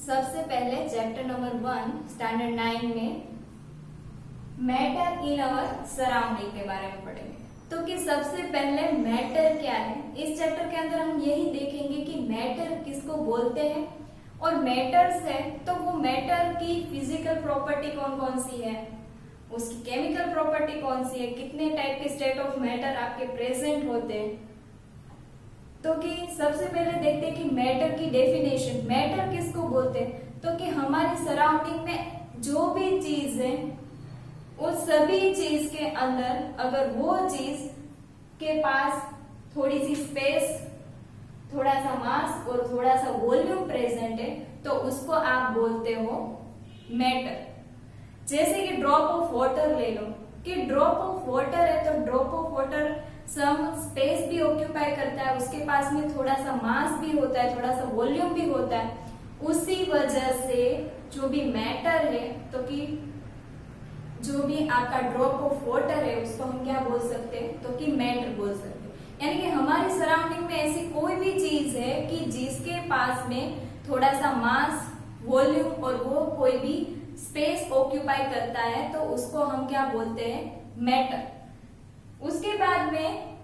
सबसे पहले chapter number 1 standard 9 में मैटर इन अवर सराउंडिंग के बारे में पढ़ेंगे। तो कि सबसे पहले मैटर क्या है, इस चैप्टर के अंदर हम यही देखेंगे कि मैटर किसको बोलते हैं और मैटर्स है तो वो मैटर की फिजिकल प्रॉपर्टी कौन कौन सी है, उसकी केमिकल प्रॉपर्टी कौन सी है, कितने टाइप के स्टेट ऑफ मैटर आपके प्रेजेंट होते हैं। तो कि सबसे पहले देखते हैं कि मैटर की डेफिनेशन। मैटर किसको बोलते हैं, तो कि हमारी सराउंडिंग में जो भी चीज है उस सभी चीज के अंदर अगर वो चीज के पास थोड़ी सी स्पेस, थोड़ा सा मास और थोड़ा सा वॉल्यूम प्रेजेंट है तो उसको आप बोलते हो मैटर। जैसे कि ड्रॉप ऑफ वाटर ले लो, कि ड्रॉप ऑफ वाटर है तो drop of water some space भी ऑक्यूपाई करता है, उसके पास में थोड़ा सा मास भी होता है, थोड़ा सा वॉल्यूम भी होता है। उसी वजह से जो भी मैटर है तो कि जो भी आपका ड्रॉप ऑफ वाटर है उसको हम क्या बोल सकते हैं, तो कि मैटर बोल सकते हैं। यानी कि हमारी सराउंडिंग में ऐसी कोई भी चीज है कि जिसके पास में थोड़ा सा मास, वॉल्यूम और वो कोई भी स्पेस ऑक्यूपाई करता है तो उसको हम क्या बोलते हैं, मैटर। उसके बाद में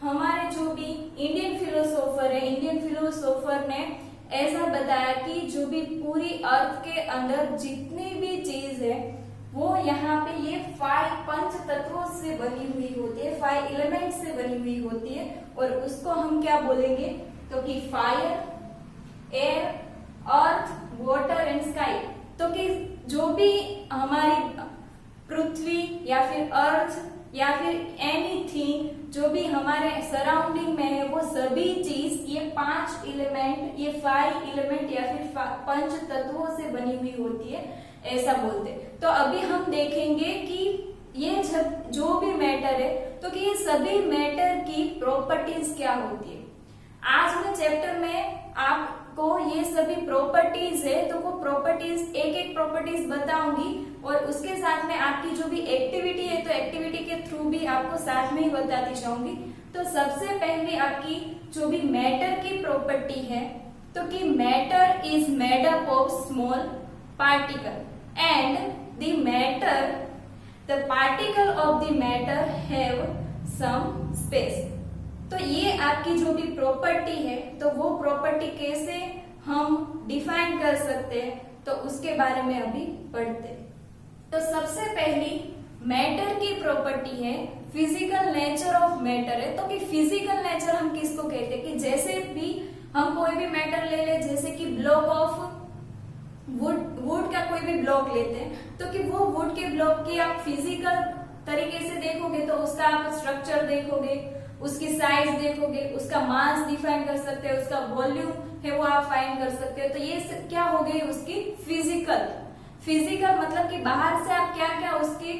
हमारे जो भी इंडियन फिलोसोफर है, इंडियन फिलोसोफर ने ऐसा बताया कि जो भी पूरी अर्थ के अंदर जितनी भी चीज है वो यहाँ पे ये 5 पंच तत्वों से बनी हुई होती है, 5 एलिमेंट से बनी हुई होती है और उसको हम क्या बोलेंगे, तो कि fire, air, earth, water and sky. तो कि जो भी हमारी पृथ्वी या फिर अर्थ या फिर एनीथिंग जो भी हमारे सराउंडिंग में है वो सभी चीज ये 5 एलिमेंट, ये 5 एलिमेंट या फिर 5 तत्वों से बनी हुई होती है, ऐसा बोलते। तो अभी हम देखेंगे कि ये जो भी मैटर है तो कि ये सभी मैटर की प्रॉपर्टीज क्या होती है। आज मैं चैप्टर में आपको ये सभी प्रॉपर्टीज है तो वो प्रॉपर्टीज एक एक प्रॉपर्टीज बताऊंगी और उसके साथ में आपकी जो भी एक्टिविटी है तो एक्टिविटी के थ्रू भी आपको साथ में ही बताती जाऊंगी। तो सबसे पहले आपकी जो भी मैटर की प्रॉपर्टी है तो कि matter is made up of small particle and the matter, the particle of the matter have some space. तो ये आपकी जो भी प्रॉपर्टी है तो वो प्रॉपर्टी कैसे हम डिफाइन कर सकते हैं तो उसके बारे में अभी पढ़ते हैं। तो सबसे पहली मैटर की प्रॉपर्टी है फिजिकल नेचर ऑफ मैटर है। तो कि फिजिकल नेचर हम किसको कहते हैं, कि जैसे भी हम कोई भी मैटर ले ले, जैसे कि ब्लॉक ऑफ वुड का कोई भी ब्लॉक लेते हैं तो कि वो वुड के ब्लॉक की आप फिजिकल तरीके से देखोगे तो उसका आप स्ट्रक्चर देखोगे, उसकी साइज देखोगे, उसका मास डिफाइन कर सकते हैं, उसका वॉल्यूम है वो आप फाइंड कर सकते हो। तो ये क्या हो गई उसकी फिजिकल मतलब कि बाहर से आप क्या क्या उसकी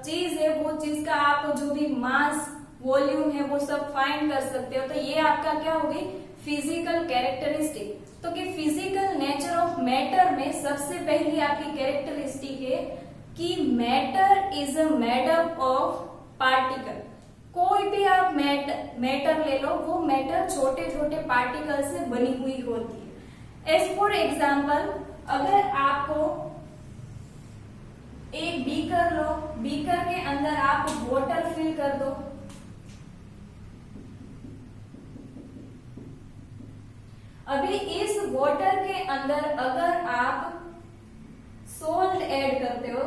चीज है वो चीज का आप जो भी मास, वॉल्यूम है वो सब फाइंड कर सकते हो। तो ये आपका क्या हो गई फिजिकल कैरेक्टरिस्टिक। तो कि फिजिकल नेचर ऑफ मैटर में सबसे पहली आपकी कैरेक्टरिस्टिक है कि matter is a made up of particle. कोई भी आप मैटर ले लो वो मैटर छोटे छोटे पार्टिकल से बनी हुई होती है। एज फॉर एग्जाम्पल अगर आपको एक बीकर लो, बीकर के अंदर आप वाटर फिल कर दो, अभी इस वाटर के अंदर अगर आप सॉल्ट ऐड करते हो,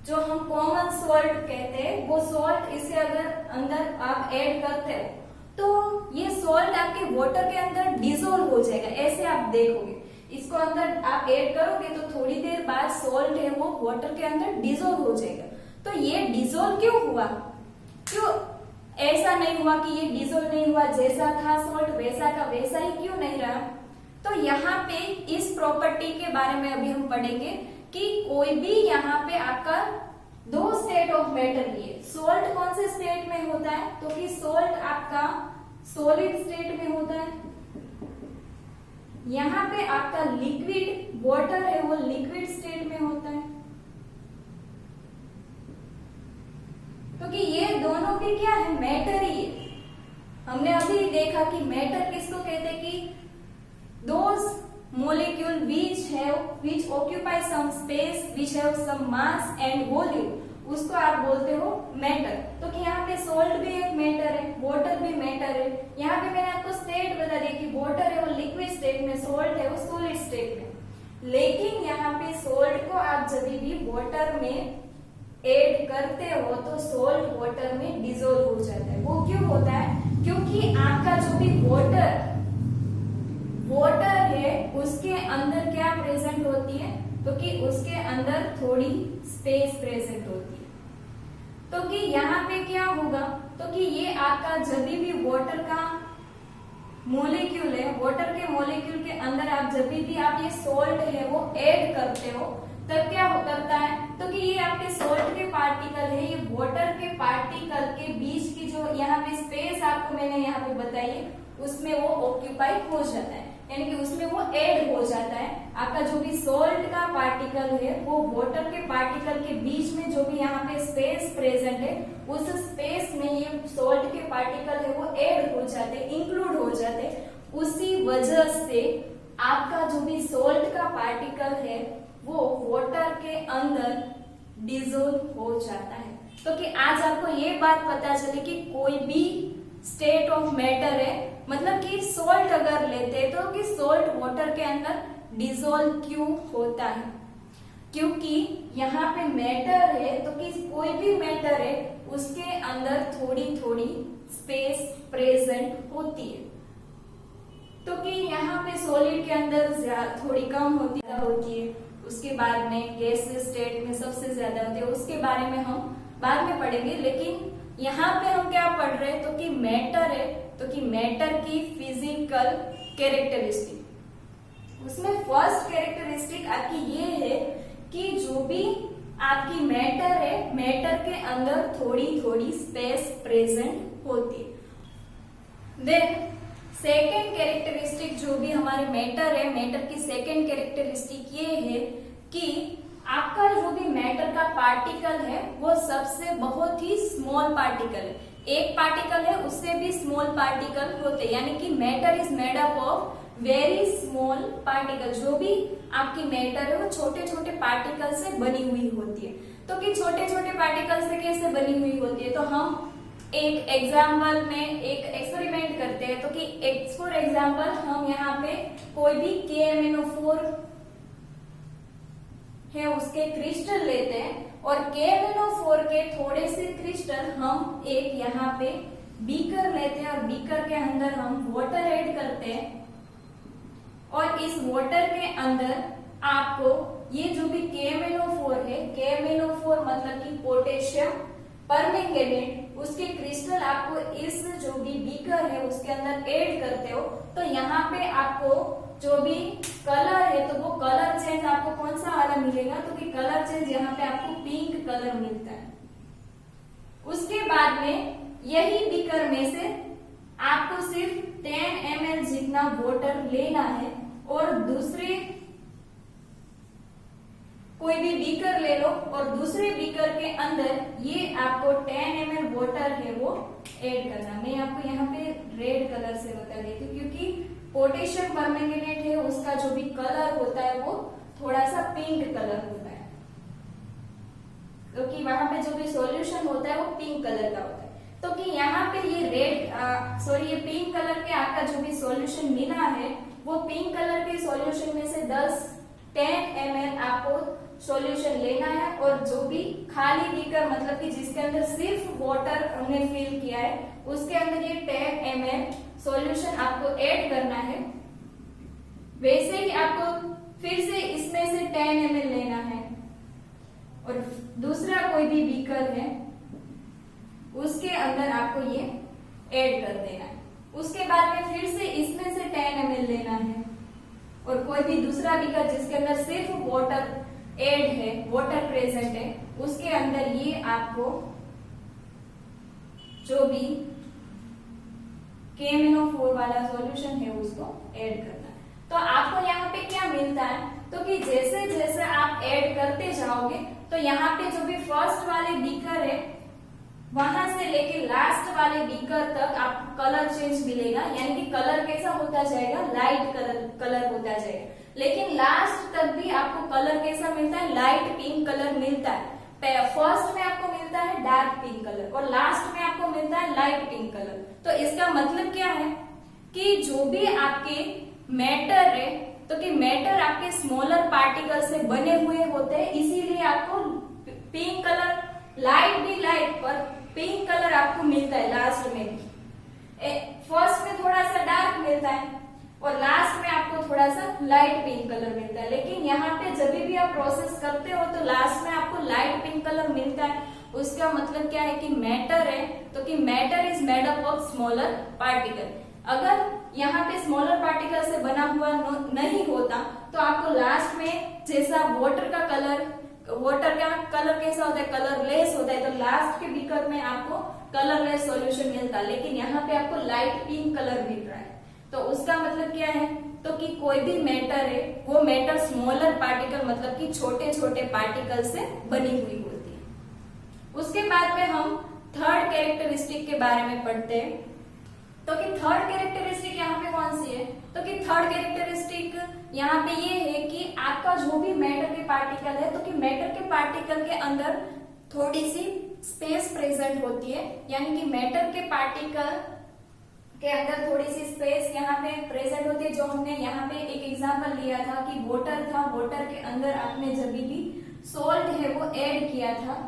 जो हम कॉमन सॉल्ट कहते हैं, वो सॉल्ट इसे अगर अंदर आप ऐड करते हो तो ये सॉल्ट आपके वाटर के अंदर डिसॉल्व हो जाएगा। ऐसे आप देखोगे इसको अंदर आप ऐड करोगे तो थोड़ी देर बाद सॉल्ट है वो वाटर के अंदर डिसॉल्व हो जाएगा। तो ये डिसॉल्व क्यों हुआ, क्यों ऐसा नहीं हुआ कि ये डिसॉल्व नहीं हुआ, जैसा था सॉल्ट वैसा का वैसा ही क्यों नहीं रहा। तो यहाँ पे इस प्रॉपर्टी के बारे में अभी हम पढ़ेंगे कि कोई भी यहाँ पे आपका 2 स्टेट ऑफ मैटर लिए। सॉल्ट कौन से स्टेट में होता है, तो कि सॉल्ट आपका सॉलिड स्टेट में होता है, यहाँ पे आपका लिक्विड वाटर है वो लिक्विड स्टेट में होता है। तो कि ये दोनों भी क्या है, मैटर ही है। हमने अभी देखा कि मैटर किसको कहते हैं, कि those molecule which occupy some space, which have some mass and volume, उसको आप बोलते हो मैटर। तो कि यहाँ पे सोल्ट भी एक मैटर है, वाटर भी मैटर है। यहाँ पे मैंने आपको स्टेट बता दिया कि वाटर है वो लिक्विड स्टेट में, सोल्ट है वो सॉलिड स्टेट में। लेकिन यहाँ पे सोल्ट को आप जब भी वाटर में ऐड करते हो तो सोल्ट वाटर में डिसॉल्व हो जाता है। वो क्यों होता है? क्योंकि आपका जो भी वाटर है उसके अंदर क्या प्रेजेंट होती है? तो कि उसके अंदर थोड़ी स्पेस प्रेजेंट होती है। तो कि यहाँ पे क्या होगा? तो कि ये आपका जब भी वाटर का मोलिक्यूल है, वाटर के मोलिक्यूल के अंदर आप जब भी आप ये सोल्ट है वो ऐड करते हो तब क्या करता है? तो कि ये आपके सोल्ट के पार्टिकल है, ये वाटर के पार्टिकल के बीच की जो यहाँ पे स्पेस आपको मैंने यहाँ पे बताई है उसमें वो ऑक्यूपाई हो जाता है, यानी कि उसमें वो ऐड हो जाता है। आपका जो भी सोल्ट का पार्टिकल है वो वाटर के पार्टिकल के बीच में जो भी यहाँ पे स्पेस प्रेजेंट है उस स्पेस में ये सोल्ट के पार्टिकल है वो ऐड हो जाते, इंक्लूड हो जाते। उसी वजह से आपका जो भी सोल्ट का पार्टिकल है वो वाटर के अंदर डिसॉल्व हो जाता है। तो कि आज आपको ये बात पता चले कि कोई भी स्टेट ऑफ मैटर है, मतलब कि सोल्ट अगर लेते हैं तो कि सोल्ट वाटर के अंदर डिसॉल्व क्यों होता है? क्योंकि यहाँ पे मैटर है, तो कि कोई भी मैटर है उसके अंदर थोड़ी थोड़ी स्पेस प्रेजेंट होती है। तो कि यहाँ पे सॉलिड के अंदर थोड़ी कम होती है, उसके बाद में गैस स्टेट में सबसे ज्यादा होती है, उसके बारे में हम बाद में पढ़ेंगे। लेकिन यहाँ पे हम क्या पढ़ रहे हैं? तो कि मैटर है, तो कि मैटर की फिजिकल कैरेक्टरिस्टिक। उसमें फर्स्ट कैरेक्टरिस्टिक आपकी ये है कि जो भी आपकी मैटर है, मैटर के अंदर थोड़ी थोड़ी स्पेस प्रेजेंट होती है। देन सेकेंड कैरेक्टरिस्टिक जो भी हमारे मैटर है, मैटर की सेकेंड कैरेक्टरिस्टिक ये है कि आपका जो भी मैटर का पार्टिकल है वो सबसे बहुत ही स्मॉल पार्टिकल है। एक पार्टिकल है उससे भी स्मॉल पार्टिकल होते हैं, यानी कि matter is made up of very small particle. जो भी आपकी मैटर है वो छोटे छोटे पार्टिकल से बनी हुई होती है। तो कि छोटे छोटे पार्टिकल से कैसे बनी हुई होती है? तो हम एक एग्जाम्पल में एक एक्सपेरिमेंट करते हैं। तो कि फॉर एग्जाम्पल हम यहाँ पे कोई भी KMnO4 है उसके क्रिस्टल लेते हैं और KMnO4 के थोड़े से क्रिस्टल हम एक यहाँ पे बीकर लेते हैं और बीकर के अंदर हम वाटर ऐड करते हैं और इस वाटर के अंदर आपको ये जो भी KMnO4 है, KMnO4 मतलब कि पोटेशियम परमैंगनेट, उसके क्रिस्टल आपको इस जो भी बीकर है उसके अंदर ऐड करते हो। तो यहाँ पे आपको जो भी कलर है तो वो कलर चेंज आपको कौन सा वाला मिलेगा? तो कि कलर चेंज यहाँ पे आपको पिंक कलर मिलता है। उसके बाद में यही बीकर में से आपको सिर्फ 10 ml जितना वाटर लेना है और दूसरे कोई भी बीकर ले लो और दूसरे बीकर के अंदर ये आपको 10 ml वाटर है वो ऐड करना। मैं आपको यहाँ पे रेड कलर से बता देती हूँ क्योंकि पोटेशियम परमैंगनेट है उसका जो भी कलर होता है वो थोड़ा सा पिंक कलर होता है, क्योंकि वहां पे जो भी सॉल्यूशन होता है वो पिंक कलर का होता है। तो कि यहाँ पे ये ये पिंक कलर के आपका जो भी सॉल्यूशन मिला है वो पिंक कलर के सॉल्यूशन में से 10 ml आपको सॉल्यूशन लेना है और जो भी खाली बीकर मतलब कि जिसके अंदर सिर्फ वाटर हमने फिल किया है उसके अंदर ये 10 ml सॉल्यूशन आपको ऐड करना है। वैसे ही आपको फिर से इसमें से 10 ml लेना है और दूसरा कोई भी बीकर है उसके अंदर आपको ये ऐड कर देना है। उसके बाद में फिर से इसमें से 10 ml लेना है और कोई भी दूसरा बीकर जिसके अंदर सिर्फ वाटर ऐड है, वाटर प्रेजेंट है, उसके अंदर ये आपको जो भी KMnO4 वाला सॉल्यूशन है उसको ऐड करना है। तो आपको यहाँ पे क्या मिलता है? तो कि जैसे जैसे आप ऐड करते जाओगे तो यहाँ पे जो भी फर्स्ट वाले बीकर है वहां से लेके लास्ट वाले बीकर तक आपको कलर चेंज मिलेगा, यानी कि कलर कैसा होता जाएगा, लाइट कलर होता जाएगा। लेकिन लास्ट तक भी आपको कलर कैसा मिलता है, लाइट पिंक कलर मिलता है। फर्स्ट में आपको मिलता है डार्क पिंक कलर और लास्ट में आपको मिलता है लाइट पिंक कलर। तो इसका मतलब क्या है कि जो भी आपके मैटर है, तो कि मैटर आपके स्मॉलर पार्टिकल से बने हुए होते हैं, इसीलिए आपको पिंक कलर, लाइट भी लाइट पर पिंक कलर आपको मिलता है लास्ट में भी। फर्स्ट में थोड़ा सा डार्क मिलता है और लास्ट में आपको थोड़ा सा लाइट पिंक कलर मिलता है। लेकिन यहाँ पे जब भी आप प्रोसेस करते हो तो लास्ट में आपको लाइट पिंक कलर मिलता है। उसका मतलब क्या है कि मैटर है, तो कि matter is made up of smaller particle. अगर यहाँ पे स्मॉलर पार्टिकल से बना हुआ नहीं होता तो आपको लास्ट में जैसा वाटर का कलर कैसा होता है, कलरलेस होता है, तो लास्ट के बीकर में आपको कलरलेस सॉल्यूशन मिलता है। लेकिन यहाँ पे आपको लाइट पिंक कलर मिल रहा है। तो उसका मतलब क्या है, तो कि कोई भी मैटर है वो मैटर स्मॉलर पार्टिकल मतलब कि छोटे छोटे पार्टिकल से बनी हुई होती है। उसके बाद में हम थर्ड कैरेक्टरिस्टिक के बारे में पढ़ते हैं। तो कि थर्ड कैरेक्टरिस्टिक यहाँ पे कौन सी है, तो कि थर्ड कैरेक्टरिस्टिक यहाँ पे ये है कि आपका जो भी मैटर के पार्टिकल है, तो कि मैटर के पार्टिकल के अंदर थोड़ी सी स्पेस प्रेजेंट होती है, यानी कि मैटर के पार्टिकल के अंदर थोड़ी सी स्पेस यहाँ पे प्रेजेंट होती है। जो हमने यहाँ पे एक एग्जांपल लिया था कि वाटर था, वाटर के अंदर आपने जब भी सॉल्ट है वो ऐड किया था,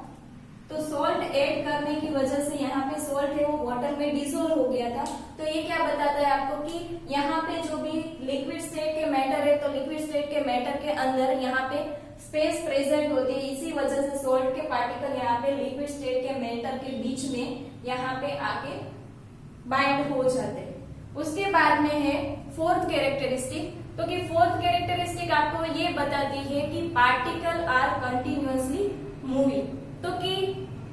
तो सॉल्ट ऐड करने की वजह से यहाँ पे सॉल्ट है वो वाटर में डिसोल्व हो गया था। तो ये क्या बताता है आपको कि यहाँ पे जो भी लिक्विड स्टेट के मैटर है, तो लिक्विड स्टेट के मैटर के अंदर यहाँ पे स्पेस प्रेजेंट होती है, इसी वजह से सॉल्ट के पार्टिकल यहाँ पे लिक्विड स्टेट के मैटर के बीच में यहाँ पे आके बाइंड हो जाते हैं। उसके बाद में है फोर्थ कैरेक्टरिस्टिक। तो कि फोर्थ कैरेक्टरिस्टिक आपको ये बताती है कि पार्टिकल आर कंटिन्यूअसली मूविंग। तो कि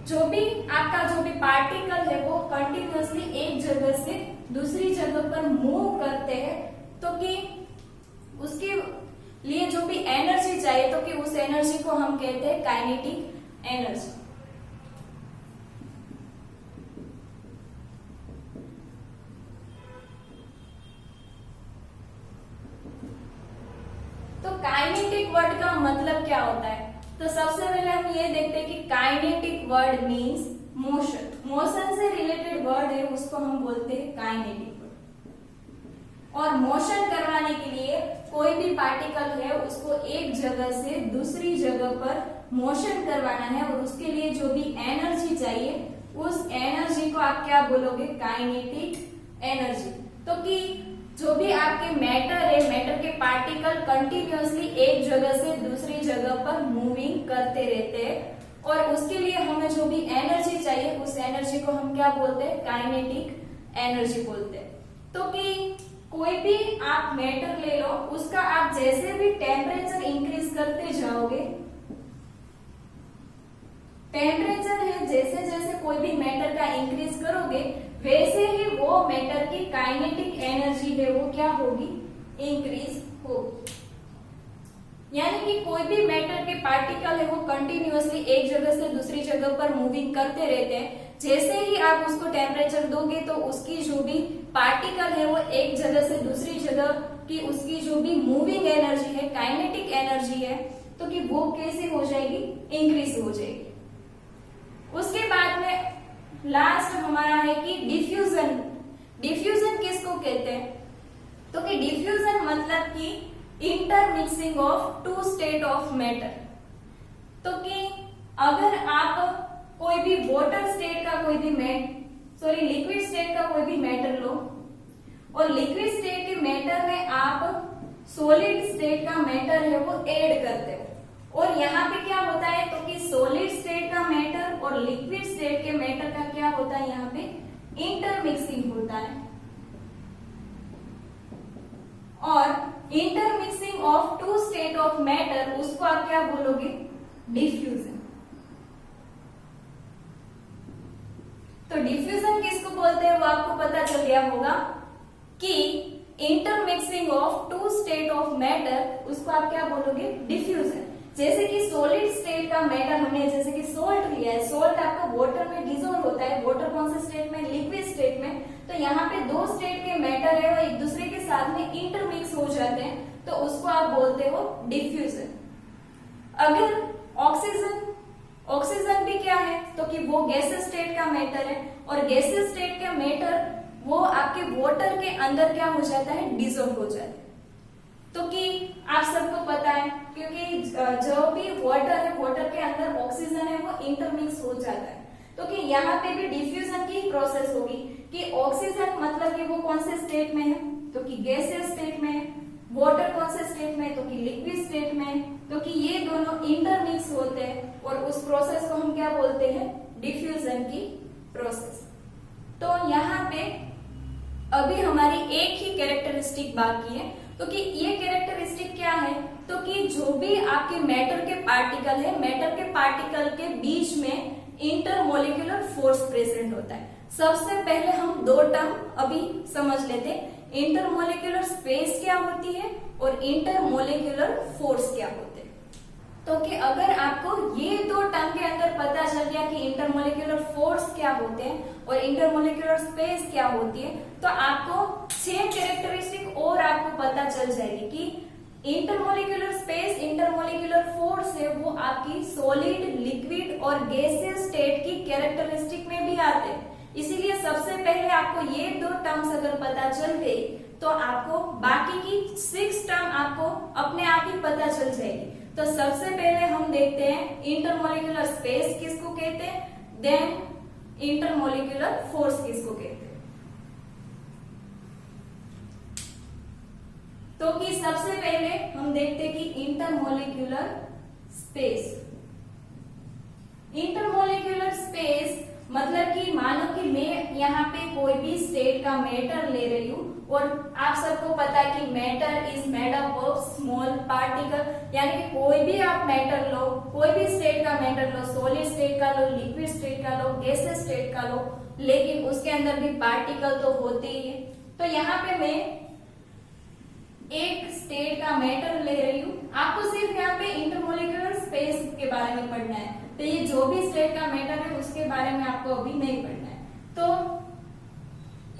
जो भी आपका जो भी पार्टिकल है वो कंटिन्यूअसली एक जगह से दूसरी जगह पर मूव करते हैं। तो कि उसके लिए जो भी एनर्जी चाहिए, तो कि उस एनर्जी को हम कहते हैं काइनेटिक एनर्जी। तो काइनेटिक वर्ड का मतलब क्या होता है, तो सबसे पहले हम ये देखते हैं कि kinetic word means motion. Motion से रिलेटेड वर्ड है उसको हम बोलते हैं काइनेटिक वर्ड। और मोशन करवाने के लिए कोई भी पार्टिकल है उसको एक जगह से दूसरी जगह पर मोशन करवाना है, और उसके लिए जो भी एनर्जी चाहिए उस एनर्जी को आप क्या बोलोगे, काइनेटिक एनर्जी। तो कि जो भी आपके मैटर है, मैटर के पार्टिकल कंटिन्यूअसली एक जगह से दूसरी जगह पर मूविंग करते रहते हैं, और उसके लिए हमें जो भी एनर्जी चाहिए उस एनर्जी को हम क्या बोलते हैं, काइनेटिक एनर्जी बोलते हैं। तो कि कोई भी आप मैटर ले लो, उसका आप जैसे भी टेम्परेचर इंक्रीज करते जाओगे, टेम्परेचर है जैसे जैसे कोई भी मैटर का इंक्रीज करोगे वैसे ही वो मैटर की काइनेटिक एनर्जी है वो क्या होगी, इंक्रीज होगी। यानी कि कोई भी मैटर के पार्टिकल है वो कंटिन्यूअसली एक जगह से दूसरी जगह पर मूविंग करते रहते हैं। जैसे ही आप उसको टेम्परेचर दोगे तो उसकी जो भी पार्टिकल है वो एक जगह से दूसरी जगह की उसकी जो भी मूविंग एनर्जी है, काइनेटिक एनर्जी है, तो कि वो कैसे हो जाएगी, इंक्रीज हो जाएगी। उसके बाद में लास्ट हमारा है कि डिफ्यूजन। डिफ्यूजन किसको कहते हैं, तो कि डिफ्यूजन मतलब कि intermixing of two state of matter. तो कि अगर आप कोई भी वाटर स्टेट का कोई भी लिक्विड स्टेट का कोई भी मैटर लो, और लिक्विड स्टेट के मैटर में आप सॉलिड स्टेट का मैटर है वो ऐड करते हो, और यहाँ पे क्या होता है, तो कि सॉलिड स्टेट का मैटर और लिक्विड स्टेट के मैटर का क्या होता है, यहाँ पे इंटरमिक्सिंग होता है। और intermixing of two state of matter उसको आप क्या बोलोगे, डिफ्यूजन। तो डिफ्यूजन किसको बोलते हैं वो आपको पता चल गया होगा कि intermixing of two state of matter उसको आप क्या बोलोगे, डिफ्यूजन। जैसे कि सॉलिड स्टेट का मैटर हमने जैसे कि सोल्ट लिया है, सोल्ट आपका वाटर में डिसॉल्व होता है, वाटर कौन से स्टेट में, लिक्विड स्टेट में। तो यहाँ पे दो स्टेट के मैटर है वो एक दूसरे के साथ में इंटरमिक्स हो जाते हैं, तो उसको आप बोलते हो डिफ्यूजन। अगर ऑक्सीजन भी क्या है, तो कि वो गैसेस स्टेट का मैटर है, और गैसेस स्टेट का मैटर वो आपके वाटर के अंदर क्या हो जाता है, डिसॉल्व हो जाता है। तो कि आप सबको पता है, क्योंकि जो भी वाटर है, वाटर के अंदर ऑक्सीजन है वो इंटरमिक्स हो जाता है। तो कि यहाँ पे भी डिफ्यूजन की प्रोसेस होगी कि ऑक्सीजन मतलब कि वो कौन से स्टेट में है, तो कि गैसियस स्टेट में है, वाटर कौन से स्टेट में है, तो कि लिक्विड स्टेट में है। तो कि ये दोनों इंटरमिक्स होते हैं और उस प्रोसेस को हम क्या बोलते हैं, डिफ्यूजन की प्रोसेस। तो यहाँ पे अभी हमारी एक ही कैरेक्टरिस्टिक बाकी है, तो कि ये कैरेक्टरिस्टिक क्या है, तो कि जो भी आपके मैटर के पार्टिकल है, मैटर के पार्टिकल के बीच में इंटरमोलिकुलर फोर्स प्रेजेंट होता है। सबसे पहले हम दो टर्म अभी समझ लेते हैं, इंटरमोलिकुलर स्पेस क्या होती है और इंटरमोलिकुलर फोर्स क्या होते हैं। तो कि अगर आपको ये दो टर्म के अंदर पता चल गया कि इंटरमोलिकुलर फोर्स क्या होते हैं और इंटरमोलिकुलर स्पेस क्या होती है, तो आपको 6 कैरेक्टरिस्टिक और आपको पता चल जाएगी कि इंटरमोलिकुलर स्पेस, इंटरमोलिकुलर फोर्स है वो आपकी सॉलिड, लिक्विड और गैसियस स्टेट की कैरेक्टरिस्टिक में भी आते हैं। इसीलिए सबसे पहले आपको ये दो टर्म्स अगर पता चल गई तो आपको बाकी की 6 टर्म आपको अपने आप ही पता चल जाएगी। तो सबसे पहले हम देखते हैं इंटरमोलिकुलर स्पेस किसको कहते हैं, देन इंटरमोलिकुलर फोर्स किसको कहते हैं। तो कि सबसे पहले हम देखते हैं कि इंटरमोलिकुलर स्पेस। इंटरमोलिकुलर स्पेस मतलब कि मानो कि मैं यहाँ पे कोई भी स्टेट का मैटर ले रही हूँ और आप सबको पता है कि matter is made up of small particle, यानी कि कोई भी आप मैटर लो, कोई भी स्टेट का मैटर लो, सॉलिड स्टेट का लो, लिक्विड स्टेट का लो, गैसेस स्टेट का लो, लेकिन उसके अंदर भी पार्टिकल तो होते ही है। तो यहाँ पे मैं एक स्टेट का मैटर ले रही हूँ, आपको सिर्फ यहाँ पे इंटरमोलिकुलर स्पेस के बारे में पढ़ना है। तो ये जो भी स्टेट का मैटर है उसके बारे में आपको अभी नहीं पढ़ना है। तो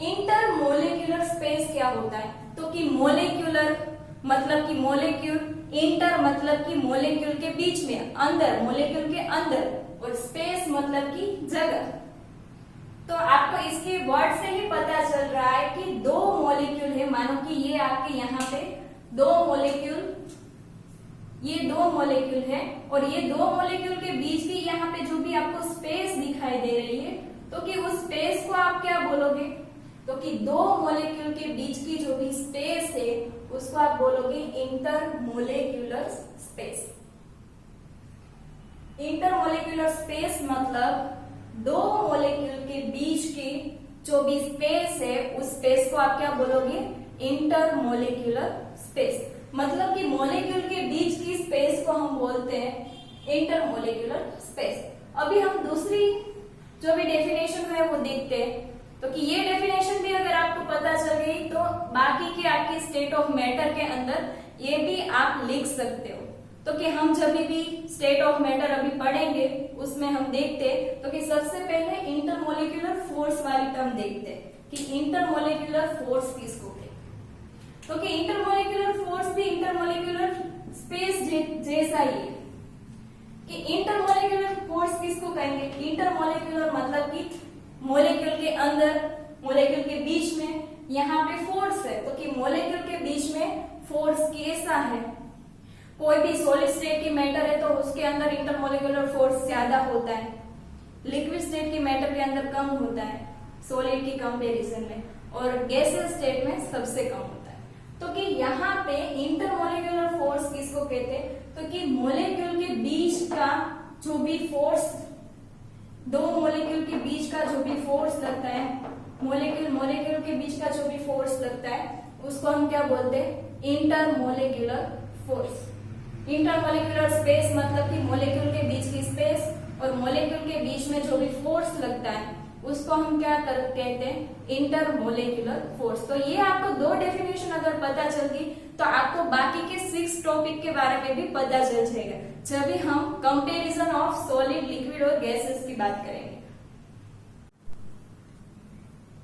इंटरमोलिकुलर स्पेस क्या होता है, तो कि मोलिक्यूलर मतलब कि मोलिक्यूल, इंटर मतलब कि मोलिक्यूल के बीच में, अंदर मोलिक्यूल के अंदर, और स्पेस मतलब कि जगह। तो आपको इसके वर्ड से ही पता चल रहा है कि दो मॉलिक्यूल है, मानो कि ये आपके यहाँ पे दो मॉलिक्यूल, ये दो मॉलिक्यूल है और ये दो मॉलिक्यूल के बीच की यहाँ पे जो भी आपको स्पेस दिखाई दे रही है, तो कि उस स्पेस को आप क्या बोलोगे, तो कि दो मॉलिक्यूल के बीच की जो भी स्पेस है उसको आप बोलोगे इंटरमोलिकुलर स्पेस। इंटरमोलिकुलर स्पेस मतलब दो मॉलिक्यूल के बीच की जो भी स्पेस है उस स्पेस को आप क्या बोलोगे, इंटरमोलिकुलर स्पेस। मतलब कि मॉलिक्यूल के बीच की स्पेस को हम बोलते हैं इंटरमोलिकुलर स्पेस। अभी हम दूसरी जो भी डेफिनेशन है वो देखते हैं। तो कि ये डेफिनेशन भी अगर आपको पता चल गई तो बाकी के आपके स्टेट ऑफ मैटर के अंदर ये भी आप लिख सकते हो। तो कि हम जब भी स्टेट ऑफ मैटर अभी पढ़ेंगे उसमें हम देखते हैं, तो कि सबसे पहले इंटरमोलिकुलर फोर्स वाली टर्म देखते हैं कि इंटरमोलिकुलर फोर्स किसको कहते हैं। तो कि इंटरमोलिकुलर फोर्स भी इंटरमोलिकुलर स्पेस जैसा ही है कि इंटरमोलिकुलर फोर्स किसको कहेंगे, इंटरमोलिकुलर मतलब कि मॉलिक्यूल के अंदर, मॉलिक्यूल के बीच में यहाँ पे फोर्स है। तो कि मॉलिक्यूल के बीच में फोर्स कैसा है, कोई भी सॉलिड स्टेट की मैटर है तो उसके अंदर इंटरमोलिकुलर फोर्स ज्यादा होता है, लिक्विड स्टेट की मैटर के अंदर कम होता है सॉलिड की कंपैरिजन में, और गैसियस स्टेट में सबसे कम होता है। तो कि यहाँ पे इंटरमोलिकुलर फोर्स किसको कहते हैं, तो कि मॉलिक्यूल के बीच का जो भी फोर्स, दो मॉलिक्यूल के बीच का जो भी फोर्स लगता है, मॉलिक्यूल के बीच का जो भी फोर्स लगता है उसको हम क्या बोलते हैं, इंटरमोलिकुलर फोर्स। इंटरमोलिकुलर स्पेस मतलब कि मॉलिक्यूल के बीच की स्पेस और मॉलिक्यूल के बीच में जो भी फोर्स लगता है उसको हम क्या कहते हैं, इंटरमोलिकुलर फोर्स। तो ये आपको दो डेफिनेशन अगर पता चल गई तो आपको बाकी के 6 इस टॉपिक के बारे में भी पता चल जाएगा जब भी हम कंपैरिजन ऑफ सॉलिड, लिक्विड और गैसेस की बात करेंगे।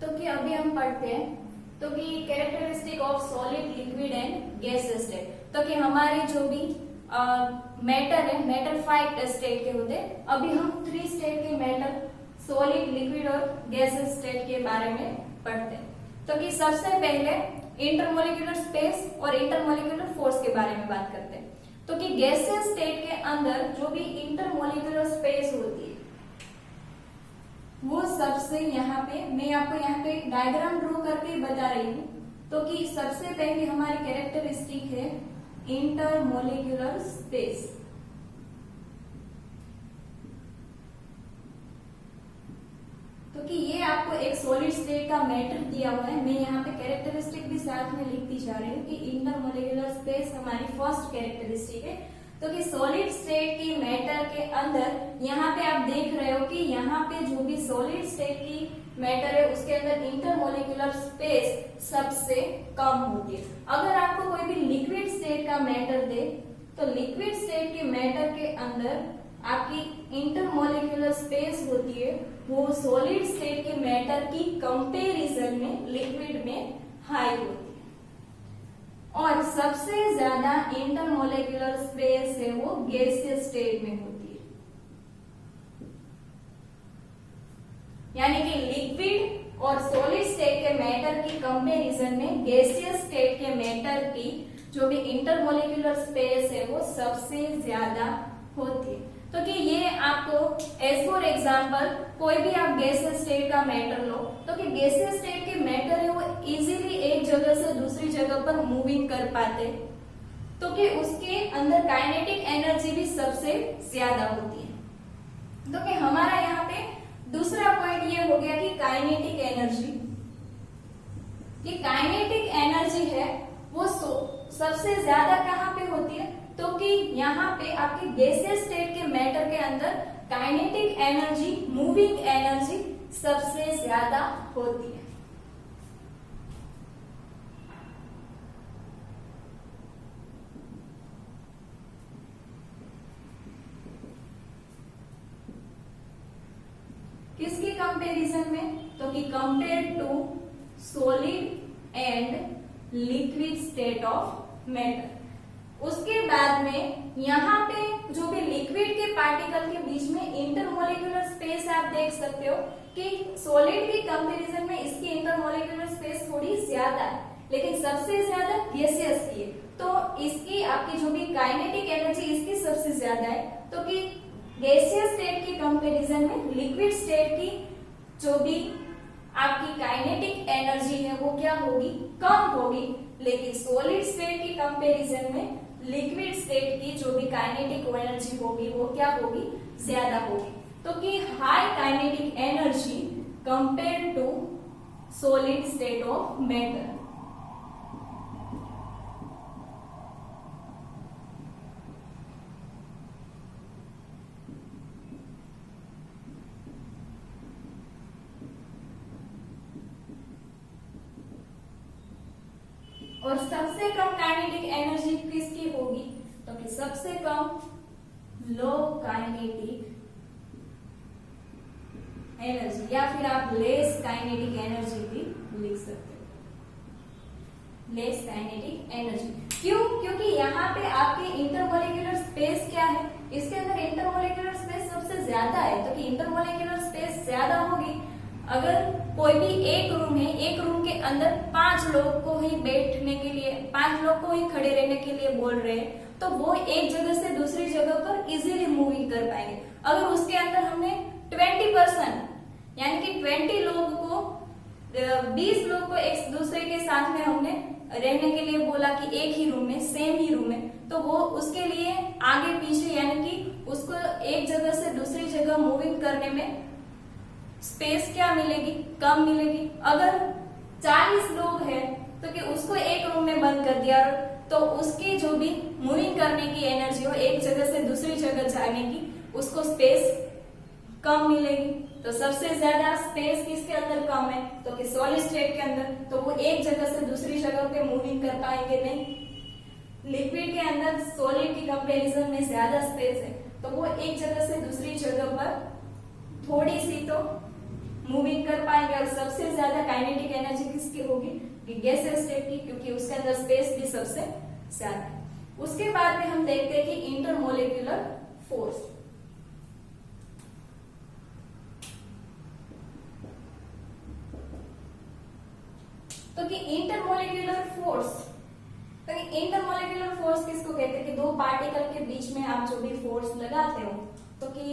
तो कि अभी हम पढ़ते हैं तो कि characteristic of solid, liquid and gases है। तो कि हमारे जो भी मैटर है, मैटर 5 स्टेट के होते हैं। अभी हम 3 स्टेट के मैटर, सॉलिड, लिक्विड और गैसेस स्टेट के बारे में पढ़ते हैं। तो कि सबसे पहले इंटरमोलिक्यूलर स्पेस और इंटरमोलिक्यूलर फोर्स के बारे में बात करते हैं। तो कि गैसियस स्टेट के अंदर जो भी इंटरमोलिक्यूलर स्पेस होती है वो सबसे, यहाँ पे मैं आपको यहाँ पे डायग्राम ड्रॉ करके बता रही हूँ। तो कि सबसे पहले हमारी कैरेक्टरिस्टिक है इंटरमोलिक्यूलर स्पेस। तो कि ये आपको एक सॉलिड स्टेट का मैटर दिया हुआ है। मैं यहाँ पे कैरेक्टरिस्टिक भी साथ में लिखती जा रही हूँ कि इंटरमोलिक्यूलर स्पेस हमारी फर्स्ट कैरेक्टरिस्टिक है। तो कि सॉलिड स्टेट की मैटर के अंदर यहाँ पे आप देख रहे हो कि यहाँ पे जो भी सॉलिड स्टेट की मैटर है उसके अंदर इंटरमोलिक्यूलर स्पेस सबसे कम होती है। अगर आपको कोई भी लिक्विड स्टेट का मैटर दे तो लिक्विड स्टेट के मैटर के अंदर आपकी इंटरमोलिक्यूलर स्पेस होती है वो सॉलिड स्टेट के मैटर की कंपैरिजन में लिक्विड में हाई होती है। और सबसे ज्यादा इंटरमोलिक्यूलर स्पेस है वो गैसियस स्टेट में होती है। यानी कि लिक्विड और सॉलिड स्टेट के मैटर की कंपैरिजन में गैसियस स्टेट के मैटर की जो भी इंटरमोलिक्यूलर स्पेस है वो सबसे ज्यादा होती है। तो कि ये आपको एज फॉर एग्जाम्पल कोई भी आप गैसियस स्टेट का मैटर लो तो कि गैसियस स्टेट के मैटर है वो इजीली एक जगह से दूसरी जगह पर मूविंग कर पाते, तो कि उसके अंदर काइनेटिक एनर्जी भी सबसे ज्यादा होती है। तो कि हमारा यहाँ पे दूसरा पॉइंट ये हो गया कि काइनेटिक एनर्जी। ये काइनेटिक एनर्जी है वो सबसे ज्यादा कहाँ पे होती है? तो कि यहाँ पे आपके गैसियस स्टेट के मैटर के अंदर काइनेटिक एनर्जी, मूविंग एनर्जी सबसे ज्यादा होती है। किसकी कंपैरिजन में? तो कि compare to solid and liquid state of matter. उसके बाद में यहाँ पे जो भी लिक्विड के पार्टिकल के बीच में इंटरमोलिक्यूलर स्पेस आप देख सकते हो कि सॉलिड की कंपैरिजन में इसकी इंटरमोलिक्यूलर स्पेस थोड़ी ज्यादा है, लेकिन सबसे ज्यादा गैसियस की है। तो इसकी आपकी जो भी काइनेटिक एनर्जी इसकी सबसे ज्यादा है। तो कि गैसियस स्टेट की कंपैरिजन में लिक्विड स्टेट की जो भी आपकी काइनेटिक एनर्जी है वो क्या होगी? कम होगी। लेकिन सॉलिड स्टेट की कंपैरिजन में लिक्विड स्टेट की जो भी काइनेटिक एनर्जी होगी वो क्या होगी? ज्यादा होगी। तो कि high kinetic energy compare to solid state of matter. और सबसे कम काइनेटिक एनर्जी किसकी होगी? तो कि सबसे कम लो काइनेटिक एनर्जी, या फिर आप लेस काइनेटिक एनर्जी भी लिख सकते हो। लेस काइनेटिक एनर्जी क्यों? क्योंकि यहाँ पे आपके इंटरमोलिक्यूलर स्पेस क्या है? इसके अंदर इंटरमोलिक्यूलर स्पेस सबसे ज्यादा है। तो कि इंटरमोलिक्यूलर स्पेस ज्यादा होगी। अगर कोई भी एक रूम है, एक रूम के अंदर 5 लोग को ही बैठने के लिए, 5 लोग को ही खड़े रहने के लिए बोल रहे हैं, तो वो एक जगह से दूसरी जगह पर इजीली मूविंग कर पाएंगे। अगर उसके अंदर हमने 20% यानी कि 20 लोग को, 20 लोग को एक दूसरे के साथ में हमने रहने के लिए बोला कि एक ही रूम में, सेम ही रूम में, तो वो उसके लिए आगे पीछे यानी कि उसको एक जगह से दूसरी जगह मूविंग करने में स्पेस क्या मिलेगी? कम मिलेगी। अगर 40 लोग हैं तो कि उसको एक रूम में बंद कर दिया तो उसकी जो भी मूविंग करने की एनर्जी हो, एक जगह से दूसरी जगह जाने की, उसको स्पेस कम मिलेगी। तो सबसे ज्यादा स्पेस किसके अंदर कम है? तो कि सॉलिड स्टेट के अंदर। तो वो एक जगह से दूसरी जगह पे मूविंग कर पाएंगे नहीं। लिक्विड के जिनके अंदर सॉलिड की कंपैरिजन में ज्यादा स्पेस है, तो वो एक जगह से दूसरी जगह पर थोड़ी सी तो मूविंग कर पाएंगे। और सबसे ज्यादा काइनेटिक एनर्जी किसकी होगी? गैसियस स्टेट की, क्योंकि उसके अंदर स्पेस भी सबसे ज्यादा है। उसके बाद में हम देखते हैं कि इंटरमोलिक्यूलर फोर्स। तो कि इंटरमोलिक्यूलर फोर्स, तो कि इंटरमोलिक्यूलर फोर्स किसको कहते हैं? कि दो पार्टिकल के बीच में आप जो भी फोर्स लगाते हो, तो कि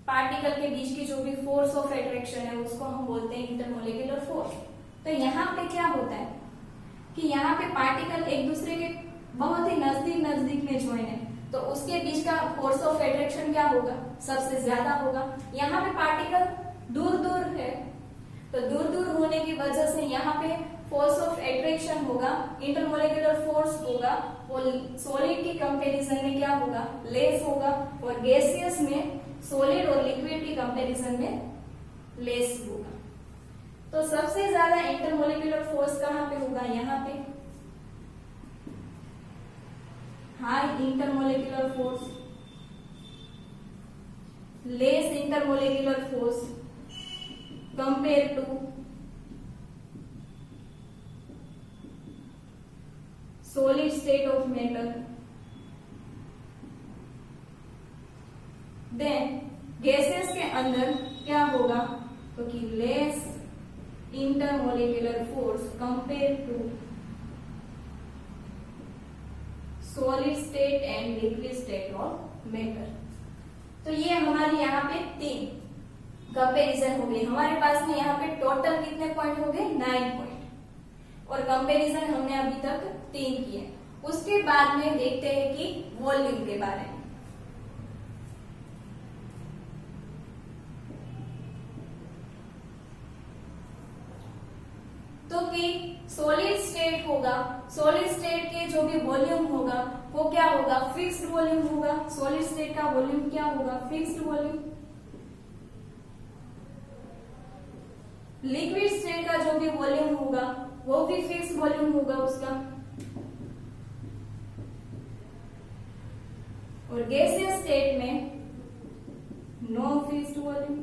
पार्टिकल के बीच की जो भी फोर्स ऑफ अट्रैक्शन है उसको हम बोलते हैं इंटरमोलिक्यूलर फोर्स। तो यहाँ पे क्या होता है कि यहाँ पे पार्टिकल एक दूसरे के बहुत ही नजदीक में ज्वाइन है, तो उसके बीच का फोर्स ऑफ अट्रैक्शन क्या होगा? सबसे ज्यादा होगा। यहाँ पे पार्टिकल दूर है, तो दूर होने की वजह से यहाँ पे फोर्स ऑफ अट्रैक्शन होगा, इंटरमोलिक्यूलर फोर्स होगा, वो सॉलिड की कंपैरिजन में क्या होगा? लेस होगा। और गैसियस में सॉलिड और लिक्विड की कंपैरिजन में लेस होगा। तो सबसे ज्यादा इंटरमोलिक्यूलर फोर्स कहाँ पे होगा? यहाँ पे high intermolecular force, less intermolecular force compare to solid state of matter. Then gases के अंदर क्या होगा? तो कि less intermolecular force compare to solid state and liquid state of matter. तो ये हमारी यहाँ पे 3 कंपेरिजन हो गई। हमारे पास में यहाँ पे टोटल कितने पॉइंट हो गए? 9 पॉइंट। और कंपेरिजन हमने अभी तक 3 किए। उसके बाद में देखते हैं कि वॉल्यूम के बारे में। तो कि सॉलिड स्टेट होगा, सॉलिड स्टेट के जो भी वॉल्यूम होगा वो क्या होगा? फिक्स्ड वॉल्यूम होगा। सॉलिड स्टेट का वॉल्यूम क्या होगा? Fixed volume. लिक्विड स्टेट का जो भी वॉल्यूम होगा वो भी फिक्स्ड वॉल्यूम होगा उसका। और गैसियस स्टेट में नो फिक्स्ड वॉल्यूम।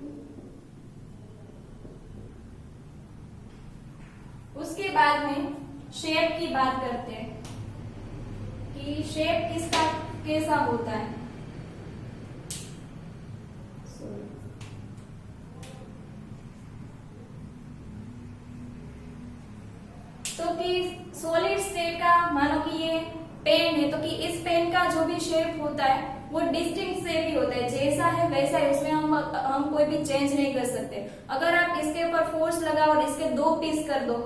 उसके बाद में शेप की बात करते हैं कि शेप किसका कैसा होता है। तो कि सॉलिड स्टेट का मानो कि ये पेन है, तो कि इस पेन का जो भी शेप होता है वो डिस्टिंक्ट शेप ही होता है, जैसा है वैसा है, उसमें हम कोई भी चेंज नहीं कर सकते। अगर आप इसके ऊपर फोर्स लगाओ और इसके 2 पीस कर दो,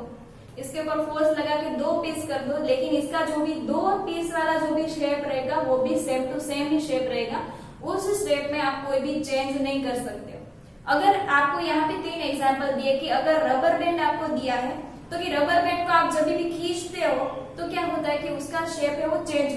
इसके ऊपर फोर्स लगा के 2 पीस कर दो, लेकिन इसका जो भी 2 पीस वाला जो भी शेप रहेगा वो भी सेम टू सेम ही शेप रहेगा। उस शेप में आप कोई भी चेंज नहीं कर सकते हो। अगर आपको यहाँ पे 3 एग्जांपल दिए कि अगर रबर बैंड आपको दिया है, तो कि रबर बैंड को आप जब भी खींचते हो तो क्या होता है कि उसका शेप है वो चेंज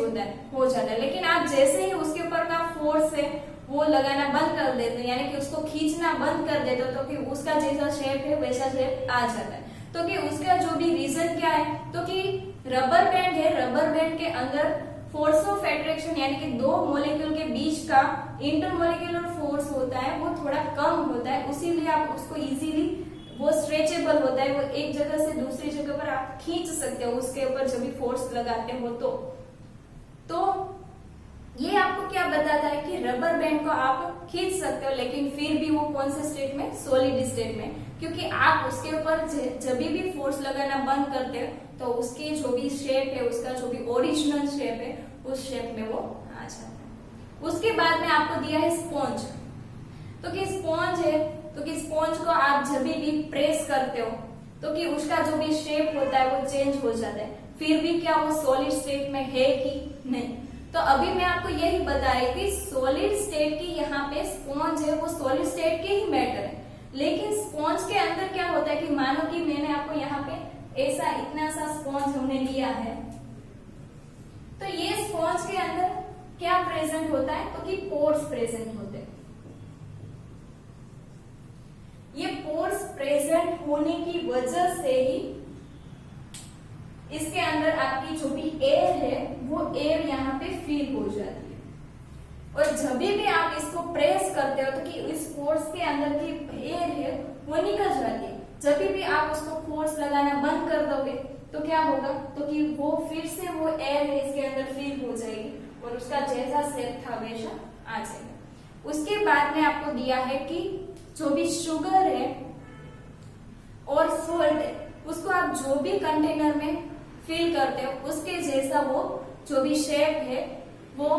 हो जाता है। लेकिन आप जैसे ही उसके ऊपर का फोर्स है वो लगाना बंद कर देते हैं, यानी कि उसको खींचना बंद कर देते हो, तो कि उसका जैसा शेप है वैसा शेप आ जाता है। तो कि उसका जो भी रीजन क्या है, तो कि रबर बैंड है, रबर बैंड के अंदर फोर्स ऑफ अट्रैक्शन यानी कि 2 मॉलिक्यूल के बीच का इंटरमॉलिक्यूलर फोर्स होता है वो थोड़ा कम होता है, उसीलिए आप उसको इजीली वो स्ट्रेचेबल होता है, वो एक जगह से दूसरी जगह पर आप खींच सकते हो उसके ऊपर जब भी फोर्स लगाते हो। तो ये आपको क्या बताता है कि रबर बैंड को आप खींच सकते हो, लेकिन फिर भी वो कौन से स्टेट में? सॉलिड स्टेट में, क्योंकि आप उसके ऊपर जब भी फोर्स लगाना बंद करते हो तो उसके जो भी शेप है, उसका जो भी ओरिजिनल शेप है उस शेप में वो आ जाता है। उसके बाद में आपको दिया है स्पॉन्ज। तो कि स्पॉन्ज है, तो कि स्पॉन्ज को आप जब भी प्रेस करते हो तो कि उसका जो भी शेप होता है वो चेंज हो जाता है, फिर भी क्या वो सॉलिड स्टेट में है कि नहीं। तो अभी मैं आपको यही बता रही थी सॉलिड स्टेट की यहाँ पे स्पॉन्ज है वो सॉलिड स्टेट के ही मैटर है, लेकिन स्पॉन्ज के अंदर क्या होता है कि मानो कि मैंने आपको यहाँ पे ऐसा इतना सा स्पॉन्ज हमने लिया है, तो ये स्पॉन्ज के अंदर क्या प्रेजेंट होता है? तो कि पोर्स प्रेजेंट होते हैं। ये पोर्स प्रेजेंट होने की वजह से ही इसके अंदर आपकी जो भी एयर है वो एयर फिल हो जाती है। और जब भी आप इसको प्रेस करते हो तो कि इस फोर्स के अंदर की एयर है वो निकल जाती है। जब भी आप उसको फोर्स लगाना बंद कर दोगे तो क्या होगा, तो कि वो फिर से वो एयर है इसके अंदर फिल हो जाएगी और उसका जैसा शेप था वैसा आ जाएगा। उसके बाद में आपको दिया है कि जो भी शुगर है और सोल्ट है उसको आप जो भी कंटेनर में फिल करते हो उसके जैसा वो जो भी शेप है वो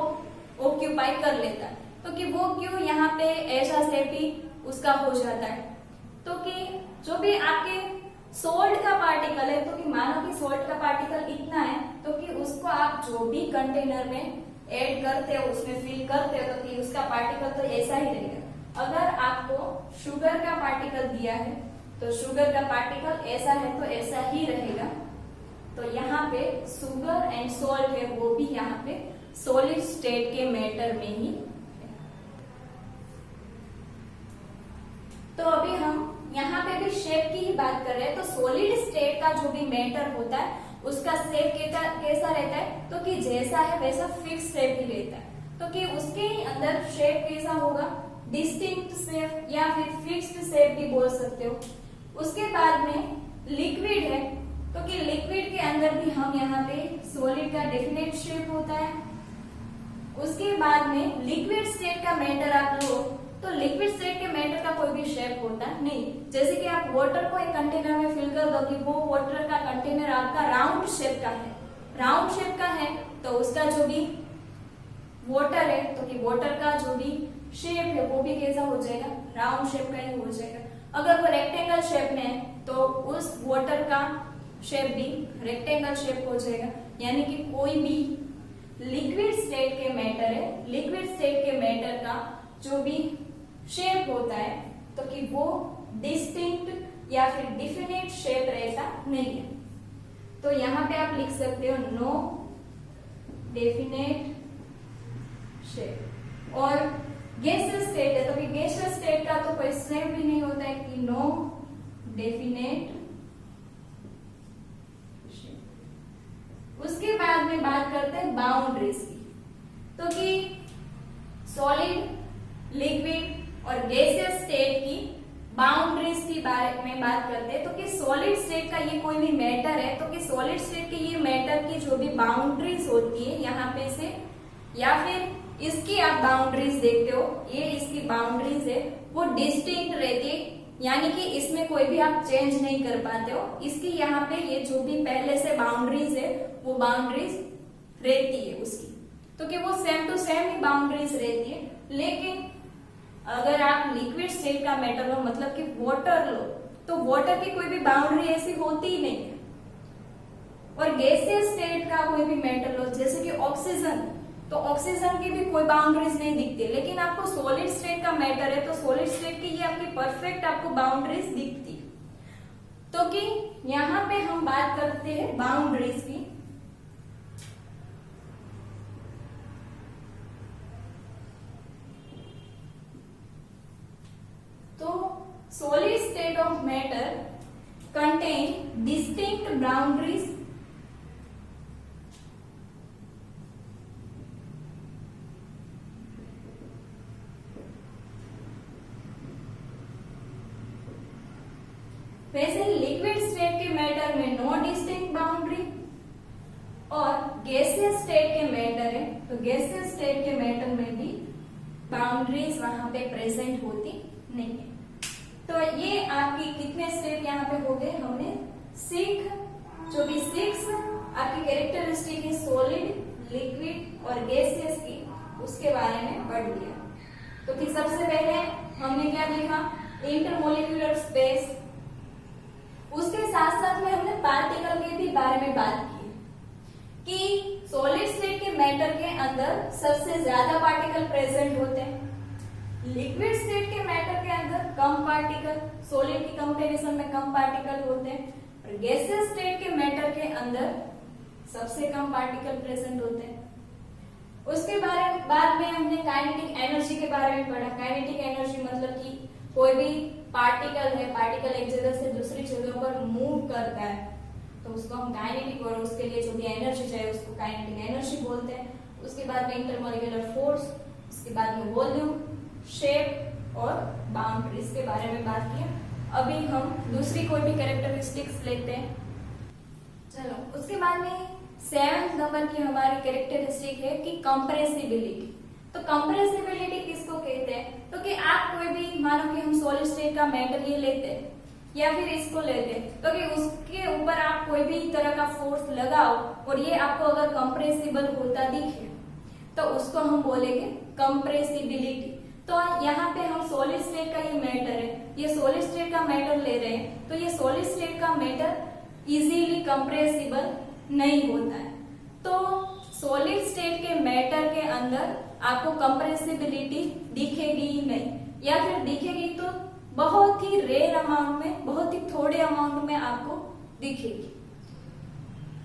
ऑक्यूपाई कर लेता है। तो कि वो क्यों यहाँ पे ऐसा शेप ही उसका हो जाता है, तो कि जो भी आपके सोल्ट का पार्टिकल है, तो कि मानो कि सोल्ट का पार्टिकल इतना है तो कि उसको आप जो भी कंटेनर में ऐड करते हो उसमें फिल करते हो तो कि उसका पार्टिकल तो ऐसा ही रहेगा। अगर आपको शुगर का पार्टिकल दिया है तो शुगर का पार्टिकल ऐसा है तो ऐसा ही रहेगा। तो यहाँ पे शुगर एंड सॉल्ट है वो भी यहाँ पे सॉलिड स्टेट के मैटर में ही है। तो अभी हम यहाँ पे भी शेप की ही बात कर रहे हैं। तो सॉलिड स्टेट का जो भी मैटर होता है उसका शेप कैसा रहता है, तो कि जैसा है वैसा फिक्स शेप ही रहता है। तो कि उसके अंदर शेप कैसा होगा, डिस्टिंक्ट शेप या फिर फिक्स्ड शेप भी बोल सकते हो। उसके बाद में लिक्विड है तो कि लिक्विड के अंदर भी हम यहाँ पे सॉलिड का डेफिनेट शेप होता है। उसके बाद में लिक्विड स्टेट का मैटर आप लो तो लिक्विड स्टेट के मैटर का कोई भी शेप होता नहीं। जैसे कि आप वाटर को एक कंटेनर में फिल कर दो कि वो वाटर का कंटेनर आपका राउंड शेप का है, राउंड शेप का है तो उसका जो भी वाटर है तो कि वाटर का जो भी शेप है वो भी कैसा हो जाएगा, राउंड शेप का ही हो जाएगा। अगर वो रेक्टेंगल शेप में है तो उस वाटर का शेप भी रेक्टेंगल शेप हो जाएगा। यानी कि कोई भी लिक्विड स्टेट के मैटर है, लिक्विड स्टेट के मैटर का जो भी शेप होता है तो कि वो डिस्टिंक्ट या फिर डिफिनेट शेप रहता नहीं है। तो यहाँ पे आप लिख सकते हो नो डेफिनेट शेप। और गैसियस स्टेट है तो कि गैसियस स्टेट का तो कोई शेप भी नहीं होता है कि नो डेफिनेट शेप। उसके बाद में बात करते हैं बाउंड्रीज की। तो कि सॉलिड, लिक्विड और गैसियस स्टेट की बाउंड्रीज की बारे में बात करते हैं। तो कि सॉलिड स्टेट का ये कोई भी मैटर है तो कि सॉलिड स्टेट के ये मैटर की जो भी बाउंड्रीज होती है यहाँ पे से, या फिर इसकी आप बाउंड्रीज देखते हो, ये इसकी बाउंड्रीज है वो डिस्टिंक्ट रहती है। यानी कि इसमें कोई भी आप चेंज नहीं कर पाते हो। इसकी यहाँ पे ये जो भी पहले से बाउंड्रीज है वो बाउंड्रीज रहती है उसकी, तो कि वो सेम टू सेम ही बाउंड्रीज रहती है। लेकिन अगर आप लिक्विड स्टेट का मैटर लो, मतलब कि वाटर लो, तो वाटर की कोई भी बाउंड्री ऐसी होती ही नहीं है। और गैसियस स्टेट का कोई भी मैटर लो जैसे कि ऑक्सीजन, तो ऑक्सीजन की भी कोई बाउंड्रीज नहीं दिखती। लेकिन आपको सॉलिड स्टेट का मैटर है तो सॉलिड स्टेट की ये आपकी परफेक्ट आपको बाउंड्रीज दिखती। तो कि यहाँ पे हम बात करते हैं बाउंड्रीज की। तो solid state of matter contain distinct boundaries वैसे लिक्विड स्टेट के मैटर में नो डिस्टिंक्ट बाउंड्री, और गैसियस स्टेट के मैटर है तो गैसियस स्टेट के मैटर में भी बाउंड्रीज वहां पे प्रेजेंट होती नहीं है। तो ये आपकी कितने स्टेप यहाँ पे हो गए, हमने जो भी 6 आपकी कैरेक्टरिस्टिक है सॉलिड, लिक्विड और गैसियस की, उसके बारे में पढ़ लिया। तो कि सबसे पहले हमने क्या देखा, इंटरमोलिक्यूलर स्पेस। उसके साथ साथ में हमने पार्टिकल के भी बारे में बात की कि सॉलिड स्टेट के मैटर के अंदर सबसे ज्यादा पार्टिकल प्रेजेंट होते हैं, लिक्विड स्टेट के मैटर के अंदर कम पार्टिकल, सॉलिड की कंपैरिजन में कम पार्टिकल होते हैं, और गैसियस स्टेट के मैटर के अंदर सबसे कम पार्टिकल प्रेजेंट होते हैं। उसके बाद में हमने काइनेटिक एनर्जी के बारे में पढ़ा। काइनेटिक एनर्जी मतलब कि कोई भी पार्टिकल है, पार्टिकल एक जगह से दूसरी जगह पर मूव करता है तो उसको हम काइनेटिक, और उसके लिए जो भी एनर्जी चाहिए उसको काइनेटिक एनर्जी बोलते हैं। उसके बाद में इंटरमोलिकुलर फोर्स, उसके बाद में वॉल्यूम, शेप और बाउंड्रीज के बारे में बात किया। अभी हम दूसरी कोई भी कैरेक्टरिस्टिक्स लेते हैं। चलो, उसके बाद में 7 नंबर की हमारी कैरेक्टरिस्टिक है कि कंप्रेसिबिलिटी। तो कंप्रेसिबिलिटी किसको कहते हैं? तो कि आप कोई भी, मानो कि हम सॉलिड स्टेट का मैटर ये लेते हैं या फिर इसको लेते हैं, तो कि उसके ऊपर आप कोई भी तरह का फोर्स लगाओ और ये आपको अगर कंप्रेसिबल होता दिखे तो उसको हम बोलेंगे कंप्रेसिबिलिटी। तो यहाँ पे हम सॉलिड स्टेट का ये मैटर है, ये सॉलिड स्टेट का मैटर ले रहे हैं, तो ये सॉलिड स्टेट का मैटर इजीली कंप्रेसिबल नहीं होता है। तो सॉलिड स्टेट के मैटर के अंदर आपको कंप्रेसिबिलिटी दिखेगी ही नहीं, या फिर दिखेगी तो बहुत ही रेयर अमाउंट में, बहुत ही थोड़े अमाउंट में आपको दिखेगी।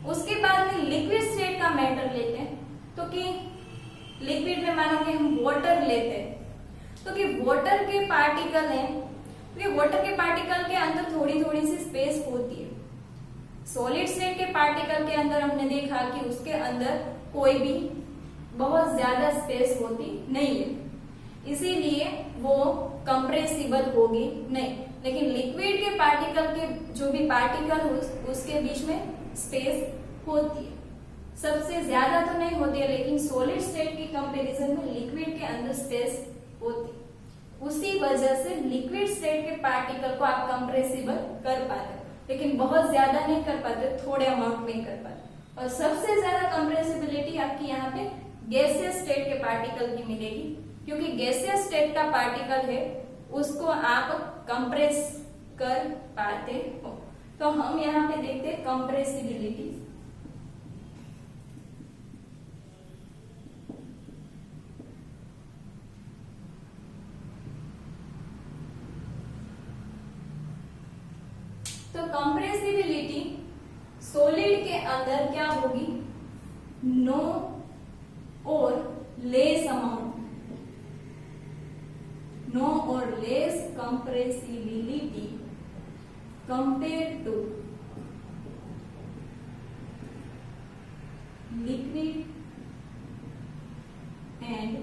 उसके बाद में लिक्विड स्टेट का मैटर लेते हैं, तो कि लिक्विड में मानो कि हम वाटर लेते हैं, तो कि वाटर के पार्टिकल हैं, तो वाटर के पार्टिकल के अंदर थोड़ी थोड़ी सी स्पेस होती है। सॉलिड स्टेट के पार्टिकल के अंदर हमने देखा कि उसके अंदर कोई भी बहुत ज्यादा स्पेस होती नहीं है, इसीलिए वो कंप्रेसिबल होगी नहीं। लेकिन लिक्विड के पार्टिकल के जो भी पार्टिकल उसके बीच में स्पेस होती है, सबसे ज्यादा तो नहीं होती है, लेकिन सॉलिड स्टेट की कंपैरिजन में लिक्विड के अंदर स्पेस होती है। उसी वजह से लिक्विड स्टेट के पार्टिकल को आप कंप्रेसिबल कर पाते, लेकिन बहुत ज्यादा नहीं कर पाते, थोड़े अमाउंट में ही कर पाते। और सबसे ज्यादा कंप्रेसिबिलिटी आपकी यहाँ पे गैसियस स्टेट के पार्टिकल की मिलेगी, क्योंकि गैसियस स्टेट का पार्टिकल है उसको आप कंप्रेस कर पाते हो। तो हम यहाँ पे देखते हैं कंप्रेसिबिलिटी। तो कंप्रेसिबिलिटी सॉलिड के अंदर क्या होगी? नो और लेस अमाउंट, नो और less compressibility compare to liquid and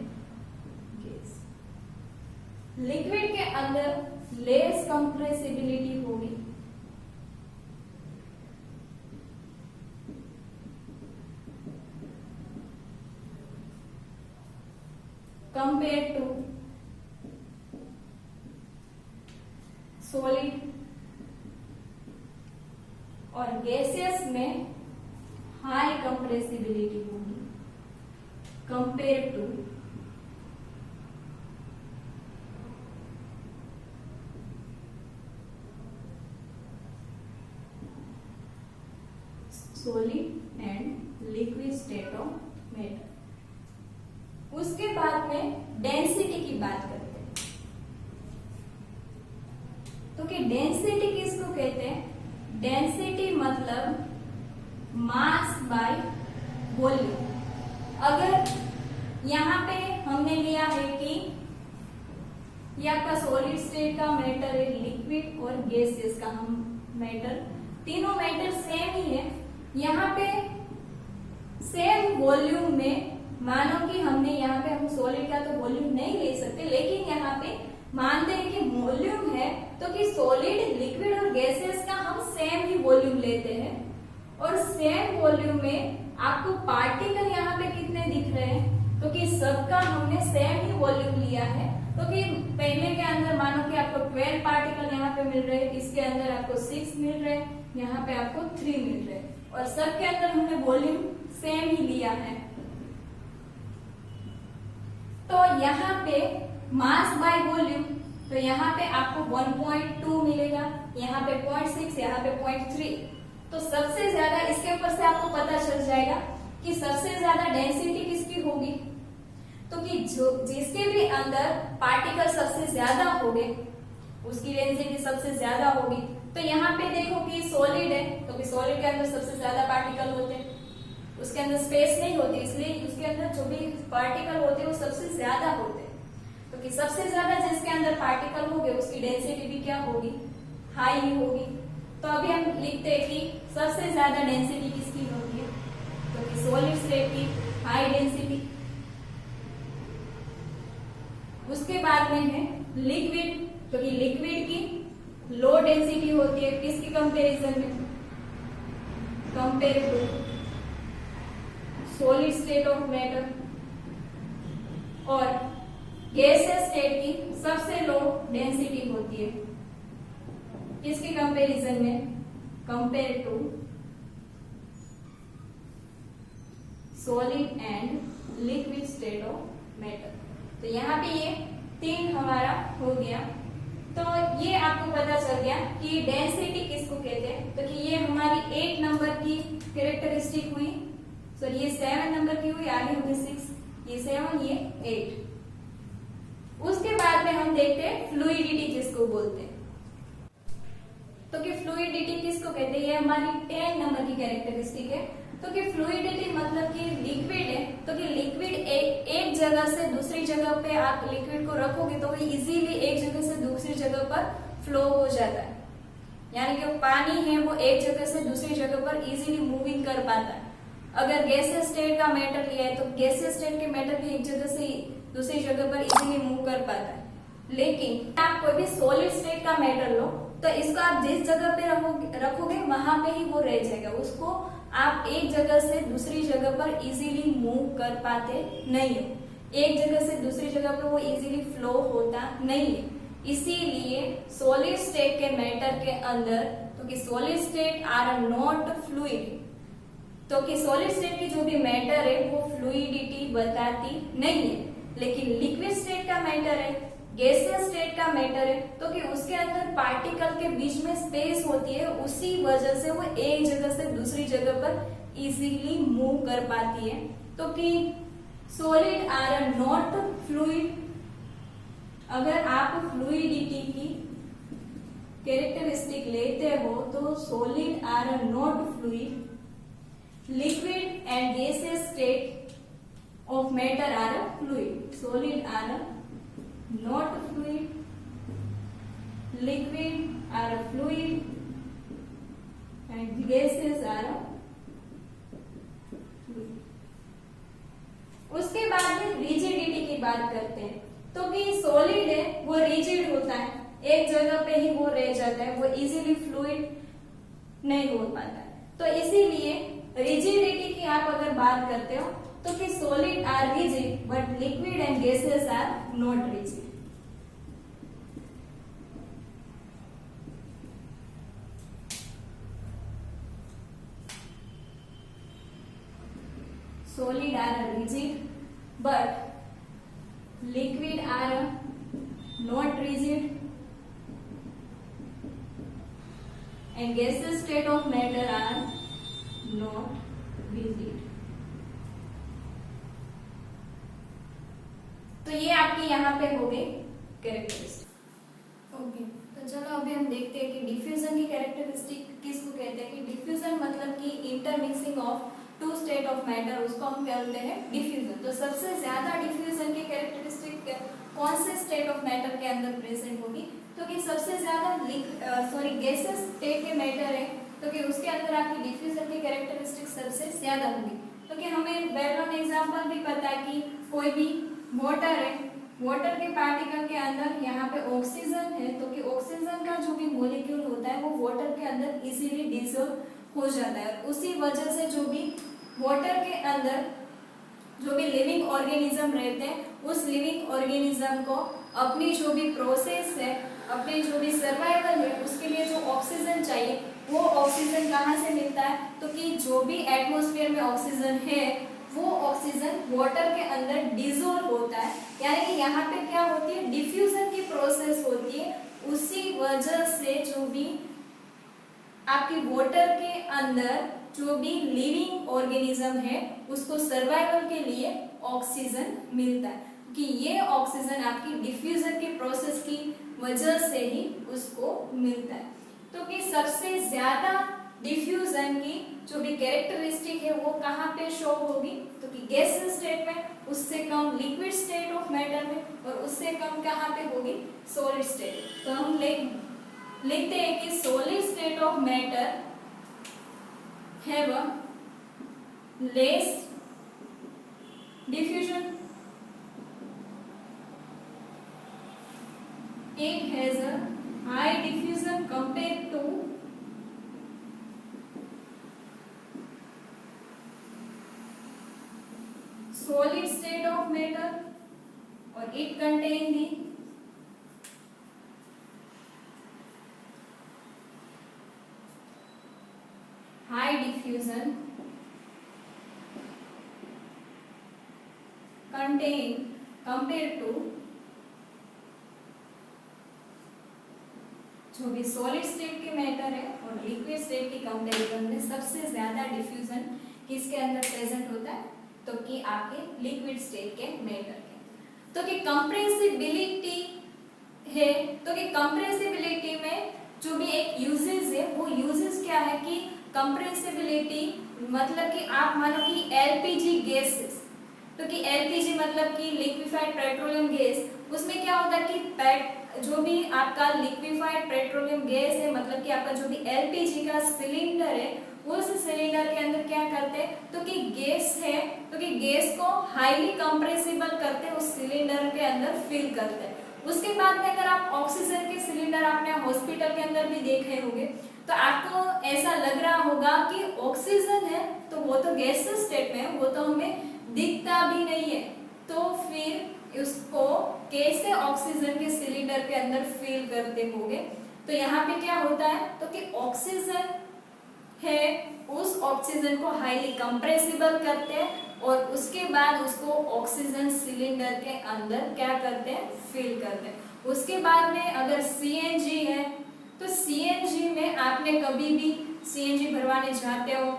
gas. Liquid के अंदर लेस कंप्रेसिबिलिटी होगी कंपेयर टू सॉलिड, और गैसियस में हाई कंप्रेसिबिलिटी होगी compare to solid and liquid state of matter. उसके बाद में डेंसिटी की बात करते हैं, तो कि डेंसिटी किसको कहते हैं? डेंसिटी मतलब मास बाय वॉल्यूम। अगर यहाँ पे हमने लिया है कि ये आपका सॉलिड स्टेट का मैटर है, लिक्विड और गैसियस का हम मैटर, तीनों मैटर सेम ही है। यहाँ पे सेम वॉल्यूम में, मानो कि हमने यहाँ पे, हम सॉलिड का तो वॉल्यूम नहीं ले सकते, लेकिन यहाँ पे मानते हैं कि वॉल्यूम है, तो कि सॉलिड, लिक्विड और गैसेस का हम सेम ही वॉल्यूम लेते हैं। और सेम वॉल्यूम में आपको पार्टिकल यहाँ पे कितने दिख रहे हैं? तो कि सबका हमने सेम ही वॉल्यूम लिया है। तो कि पहले के अंदर मानो कि आपको 12 पार्टिकल यहाँ पे मिल रहे हैं, इसके अंदर आपको 6 मिल रहे हैं, यहाँ पे आपको 3 मिल रहे हैं, और सबके अंदर हमने वॉल्यूम सेम ही लिया है। तो यहाँ पे मास बाय वॉल्यूम, तो यहाँ पे आपको 1.2 मिलेगा, यहाँ पे 0.6, यहाँ पे 0.3। तो सबसे ज्यादा, इसके ऊपर से आपको पता चल जाएगा कि सबसे ज्यादा डेंसिटी किसकी होगी। तो कि जो जिसके भी अंदर पार्टिकल सबसे ज्यादा होंगे उसकी डेंसिटी सबसे ज्यादा होगी। तो यहाँ पे देखो कि सॉलिड है, तो कि सॉलिड के अंदर सबसे ज्यादा पार्टिकल होते हैं, उसके अंदर स्पेस नहीं होती, इसलिए उसके अंदर जो भी पार्टिकल होते हैं वो सबसे ज्यादा होते हैं। तो कि सबसे ज्यादा जिसके अंदर पार्टिकल होंगे उसकी डेंसिटी भी क्या होगी? हाई ही होगी। तो अभी हम लिखते हैं कि सबसे ज्यादा डेंसिटी किसकी होती है? तो कि सॉलिड स्टेट की हाई डेंसिटी, उसके बाद में है लिक्विड, क्योंकि लिक्विड की लो डेंसिटी होती है किसके कंपैरिजन में, compare to solid state of matter, और गैसियस स्टेट की सबसे लो डेंसिटी होती है किसके कंपैरिजन में, compare to solid and liquid state of matter. तो यहाँ पे ये 3 हमारा हो गया। तो ये आपको पता चल गया कि डेंसिटी किसको कहते हैं। तो कि ये हमारी 8 नंबर की कैरेक्टरिस्टिक हुई, सॉरी ये 7 नंबर की हुई, आगे होगी 6, ये 7 ये 8। उसके बाद में हम देखते हैं फ्लूइडिटी किसको बोलते हैं। तो कि फ्लूइडिटी किसको कहते हैं, ये हमारी 10 नंबर की कैरेक्टरिस्टिक है। तो कि फ्लूइडिटी मतलब कि लिक्विड है, तो कि लिक्विड एक जगह से दूसरी जगह पे आप लिक्विड को रखोगे तो वो इजीली एक जगह से दूसरी जगह पर फ्लो हो जाता है, यानी कि पानी है वो एक जगह से दूसरी जगह पर इजीली मूविंग कर पाता है। अगर गैसियस स्टेट का मैटर लिया है तो गैसियस स्टेट के मैटर भी एक जगह से दूसरी जगह पर इजीली मूव कर पाता है। लेकिन आप कोई भी सॉलिड स्टेट का मैटर लो तो इसको आप जिस जगह पे रखोगे वहां पे ही वो रह जाएगा, उसको आप एक जगह से दूसरी जगह पर इजीली मूव कर पाते नहीं हो, एक जगह से दूसरी जगह पर वो इजीली फ्लो होता नहीं है। इसीलिए सॉलिड स्टेट के मैटर के अंदर, तो कि solid state are not fluid, तो कि सॉलिड स्टेट की जो भी मैटर है वो फ्लूइडिटी बताती नहीं है। लेकिन लिक्विड स्टेट का मैटर है, गैसियस स्टेट का मैटर है, तो कि उसके अंदर पार्टिकल के बीच में स्पेस होती है, उसी वजह से वो एक जगह से दूसरी जगह पर इजीली मूव कर पाती है। तो कि सॉलिड आर नॉट फ्लूइड। अगर आप फ्लूइडिटी की कैरेक्टरिस्टिक लेते हो तो solid are not fluid, liquid and gaseous state of matter are fluid, solid are not fluid, liquid are fluid and gases are fluid। उसके बाद में रिजिडिटी की बात करते हैं। तो कि सॉलिड है वो रिजिड होता है, एक जगह पे ही वो रह जाता है, वो इजीली फ्लूइड नहीं हो पाता है। तो इसीलिए रिजिडिटी की आप अगर बात करते हो तो कि solid are rigid but liquid and gases are not rigid. Solid are rigid but liquid are not rigid and gaseous state of matter are not rigid। तो ये आपकी यहाँ पे हो गई कैरेक्टरिस्टिक। ओके, तो चलो अभी हम देखते हैं कि डिफ्यूजन की कैरेक्टरिस्टिक किसको कहते हैं। कि डिफ्यूजन मतलब कि intermixing of two state of matter, उसको हम कहते हैं डिफ्यूजन। तो सबसे ज्यादा डिफ्यूजन की कैरेक्टरिस्टिक कौन से स्टेट ऑफ मैटर के अंदर प्रेजेंट होगी, तो कि सबसे ज्यादा गैसेस स्टेट के मैटर है, तो कि उसके अंदर आपकी डिफ्यूजन की कैरेक्टरिस्टिक सबसे ज्यादा होगी। तो कि हमें बैकग्राउंड एग्जांपल भी पता है कि कोई भी वाटर है, वाटर के पार्टिकल के अंदर यहाँ पे ऑक्सीजन है, तो कि ऑक्सीजन का जो भी मॉलिक्यूल होता है वो वाटर के अंदर इजीली डिसॉल्व हो जाता है। उसी वजह से जो भी वाटर के अंदर जो भी लिविंग ऑर्गेनिज्म रहते हैं, उस लिविंग ऑर्गेनिज्म को अपनी जो भी प्रोसेस है, अपने जो भी सर्वाइवल है, उसके लिए जो ऑक्सीजन चाहिए वो ऑक्सीजन कहाँ से मिलता है, तो कि जो भी एटमॉस्फेयर में ऑक्सीजन है वो ऑक्सीजन वाटर के अंदर डिसॉल्व होता है, यानी कि यहाँ पे क्या होती है, डिफ्यूजन की प्रोसेस होती है। उसी वजह से जो भी आपकी वाटर के अंदर जो भी लिविंग ऑर्गेनिज्म है उसको सर्वाइवल के लिए ऑक्सीजन मिलता है, कि ये ऑक्सीजन आपकी डिफ्यूजन की प्रोसेस की वजह से ही उसको मिलता है। तो कि सबसे ज्यादा डिफ्यूजन की जो भी कैरेक्टरिस्टिक है वो कहाँ पे शो होगी, तो कि गैसियस स्टेट में, उससे कम लिक्विड स्टेट ऑफ मैटर में, और उससे कम कहाँ पे होगी, सॉलिड स्टेट। तो हम लिखते हैं कि solid state of matter have a less diffusion it has a high diffusion compared to solid state of matter, or it contain the high diffusion contain compared to जो भी सॉलिड स्टेट के matter है और liquid state के comparison में सबसे ज्यादा diffusion किसके अंदर प्रेजेंट होता है, तो कि आपके लिक्विड स्टेट के मैटर के। तो कि कंप्रेसिबिलिटी है, तो कि कंप्रेसिबिलिटी में जो भी एक यूजेस है, वो यूजेस क्या है कि कंप्रेसिबिलिटी मतलब कि आप मानो कि एलपीजी गैसेस, तो कि एलपीजी मतलब कि लिक्विफाइड पेट्रोलियम गैस, उसमें क्या होता है कि जो भी आपका लिक्विफाइड पेट्रोलियम गैस है, मतलब कि आपका जो भी एलपीजी का सिलेंडर है, उस सिलेंडर के अंदर क्या करते हैं, तो कि गैस है, तो कि गैस को हाईली कंप्रेसिबल करते हैं, उस सिलेंडर के अंदर फिल करते हैं। उसके बाद में अगर आप ऑक्सीजन के सिलेंडर आपने हॉस्पिटल के अंदर भी देखे होंगे, तो आपको ऐसा लग रहा होगा कि ऑक्सीजन है, तो वो तो गैसेस स्टेट में है, वो तो हमें दिखता भी नहीं है, तो फिर उसको कैसे ऑक्सीजन के सिलेंडर के अंदर फिल करते होंगे। तो यहाँ पे क्या होता है, तो कि ऑक्सीजन है, उस ऑक्सीजन को हाईली कंप्रेसिबल करते हैं और उसके बाद उसको ऑक्सीजन सिलेंडर के अंदर क्या करते हैं, फिल करते हैं। उसके बाद में अगर सीएनजी है, तो सीएनजी में आपने कभी भी सीएनजी भरवाने जाते हो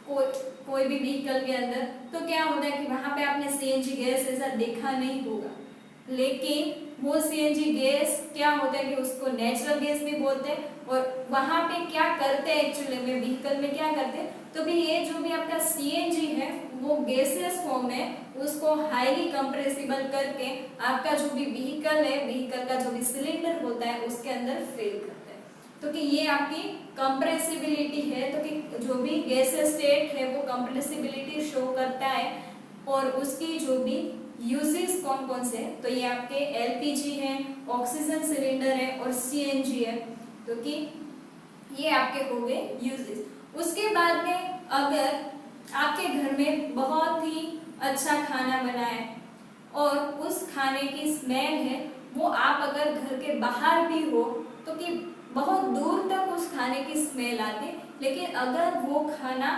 कोई भी व्हीकल के अंदर, तो क्या होता है कि वहां पे आपने सीएनजी गैस ऐसा देखा नहीं होगा, लेकिन वो सीएनजी गैस क्या होता है कि उसको नेचुरल गैस भी बोलते हैं। और वहां पे क्या करते हैं एक्चुअली में व्हीकल में क्या करते हैं, तो भी ये जो भी आपका सीएनजी है वो गैसेस फॉर्म में उसको हाईली कंप्रेसिबल करके आपका जो भी व्हीकल है, व्हीकल का जो भी सिलेंडर होता है उसके अंदर फिल करते हैं। तो कि ये आपकी कंप्रेसिबिलिटी है, तो कि जो भी गैसेस स्टेट है वो कंप्रेसिबिलिटी शो करता है। और उसकी जो भी यूजेस कौन कौन से, तो ये आपके एलपीजी है, ऑक्सीजन सिलेंडर है और सीएनजी है, तो कि ये आपके हो गए यूजेस। उसके बाद में अगर आपके घर में बहुत ही अच्छा खाना बना है और उस खाने की स्मेल है वो आप अगर घर के बाहर भी हो, तो कि बहुत दूर तक उस खाने की स्मेल आती, लेकिन अगर वो खाना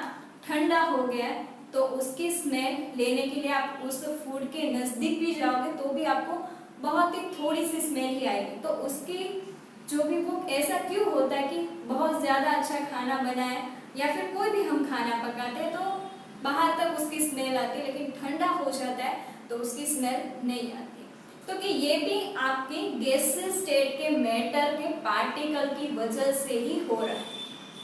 ठंडा हो गया तो उसकी स्मेल लेने के लिए आप उस फूड के नजदीक भी जाओगे तो भी आपको बहुत ही थोड़ी सी स्मेल ही आएगी। तो उसकी जो भी वो ऐसा क्यों होता है कि बहुत ज्यादा अच्छा खाना बना है या फिर कोई भी हम खाना पकाते हैं तो बाहर तक उसकी स्मेल आती है, लेकिन ठंडा हो जाता है तो उसकी स्मेल नहीं आती। तो कि ये भी आपके गैसेस स्टेट के मैटर के पार्टिकल की वजह से ही हो रहा है।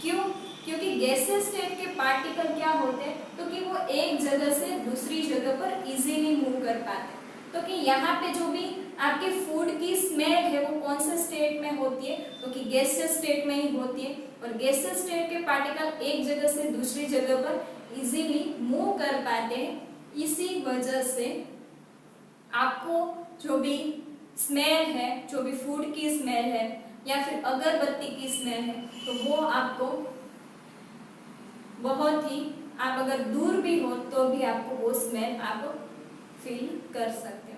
क्यों? क्योंकि गैसेस स्टेट के पार्टिकल क्या होते हैं, तो कि वो एक जगह से दूसरी जगह पर इजीली मूव कर पाते हैं। तो कि यहाँ पे जो भी आपके फूड की स्मेल है वो कौन से स्टेट में होती है, तो कि गैसेस स्टेट में ही होती है। और गैसेस स्टेट के पार्टिकल एक जगह से दूसरी जगह पर इजीली मूव कर पाते हैं, इसी वजह से आपको जो भी स्मेल है, जो भी फूड की स्मेल है या फिर अगरबत्ती की स्मेल है, तो वो आपको बहुत ही, आप अगर दूर भी हो तो भी आपको वो स्मेल आप फील कर सकते हैं।